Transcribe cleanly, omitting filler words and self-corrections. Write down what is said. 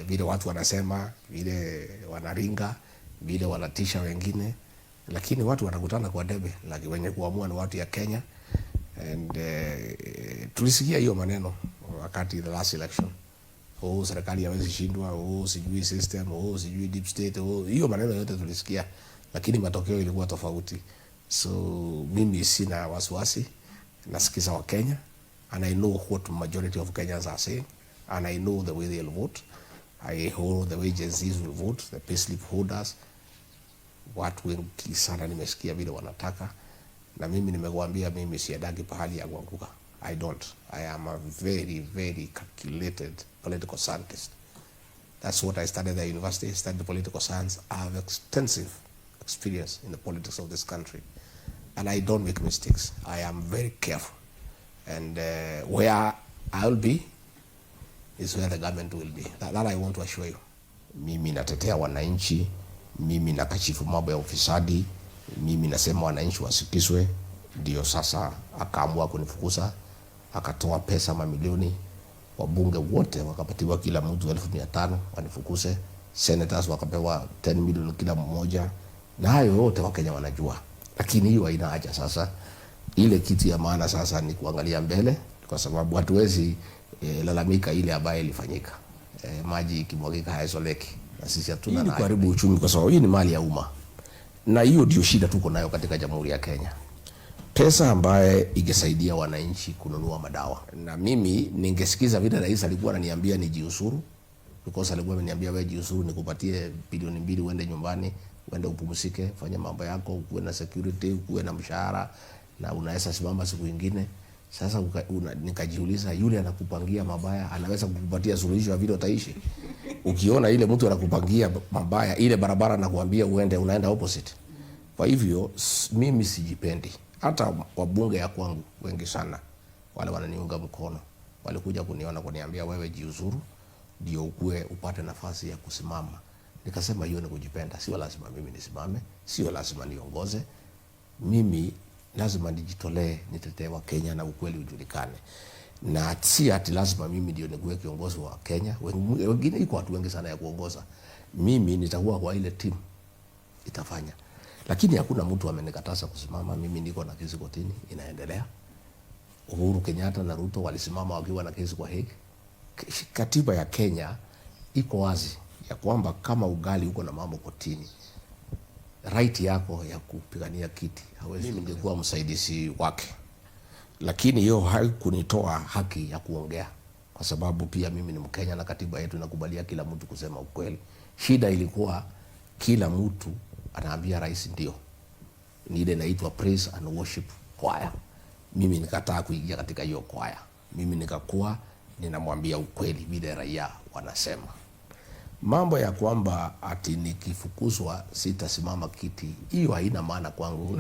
vile watu wanasema, vile wanaringa, vile wanatisha wengine, lakini watu wanakutana kwa debe, lakini wenye kuamua ni watu ya Kenya. And tulisikia hiyo maneno wakati the last election. Serikali haiwezi shindwa, sijui system, sijui deep state, hiyo maneno yote tulisikia, lakini matokeo ilikuwa tofauti. So mimi sina wasiwasi, nasikiza wa Kenya, and I know what majority of Kenyans are saying, and I know the way they'll vote. I hold the way Gen Zs will vote, the payslip holders. Watu wengi sana nimesikia vile wanataka, na mimi nimekuambia mimi siadagi pahali ya kuanguka. I don't. I am a very, very calculated political scientist. That's what I studied at the university. I studied political science. I have extensive experience in the politics of this country. And I don't make mistakes. I am very careful. And where I'll be is where the government will be. That I want to assure you. Mimi natetea wananchi, mimi nakashifu mambo ya ufisadi, mimi nasema wananchi wasikizwe. Ndio sasa akaamua kunifukuza, akatoa pesa mamilioni, wabunge wote wakapatiwa kila mtu 1500 wanifukuze, senators wakapewa 10 million kila mmoja, na hayo yote Wakenya wanajua. Lakini hiyo haina haja sasa. Ile kitu ya maana sasa ni kuangalia mbele, kwa sababu hatuwezi lalamika ile ambayo ilifanyika. Maji ikimwagika hayasoleki, na sisi hatuna na kuharibu uchumi, kwa sababu hii ni mali ya umma. Na hiyo ndio shida tuko nayo katika Jamhuri ya Kenya. Pesa ambaye ingesaidia wananchi kununua madawa. Na mimi ningesikiza vile rais alikuwa ananiambia nijiusuru, because alikuwa ameniambia wewe jiusuru nikupatie bilioni 2 uende nyumbani, uende upumzike, fanya mambo yako, uwe na security, uwe na mshahara, na unaweza simama siku nyingine. Sasa nikajiuliza, yule anakupangia mabaya anaweza kukupatia suluhisho ya vile utaishi? Ukiona ile mtu anakupangia mabaya, ile barabara anakuambia uende, unaenda opposite. Kwa hivyo mimi sijipendi. Hata wabunge ya kwangu wengi sana wale wananiunga mkono walikuja kuniona kuniambia wewe jiuzuru ndio ukue upate nafasi ya kusimama. Nikasema hiyo ni kujipenda, sio lazima mimi nisimame, sio lazima niongoze. Mimi lazima nijitolee, nitetee wa Kenya na ukweli ujulikane. Na si ati lazima mimi ndio nikuwe kiongozi wa Kenya. Wengine iko watu wengi sana ya kuongoza. Mimi nitakuwa kwa ile team itafanya. Lakini hakuna mtu amenikataza kusimama. Mimi niko na kesi kotini inaendelea. Uhuru Kenyatta na Ruto walisimama wakiwa na kesi kwa Hague. Katiba ya Kenya iko wazi ya kwamba kama ugali uko na mambo kotini, right yako ya kupigania kiti hawezi. Mimi ningekuwa msaidizi wake, lakini hiyo haikunitoa haki ya kuongea, kwa sababu pia mimi ni Mkenya na katiba yetu inakubalia kila mtu kusema ukweli. Shida ilikuwa kila mtu anaambia rais ndio. Ni ile inaitwa praise and worship choir. Mimi nikataa kuingia katika hiyo choir. Mimi nikakuwa ninamwambia ukweli vile raia wanasema. Mambo ya kwamba ati nikifukuzwa sitasimama kiti, hiyo haina maana kwangu.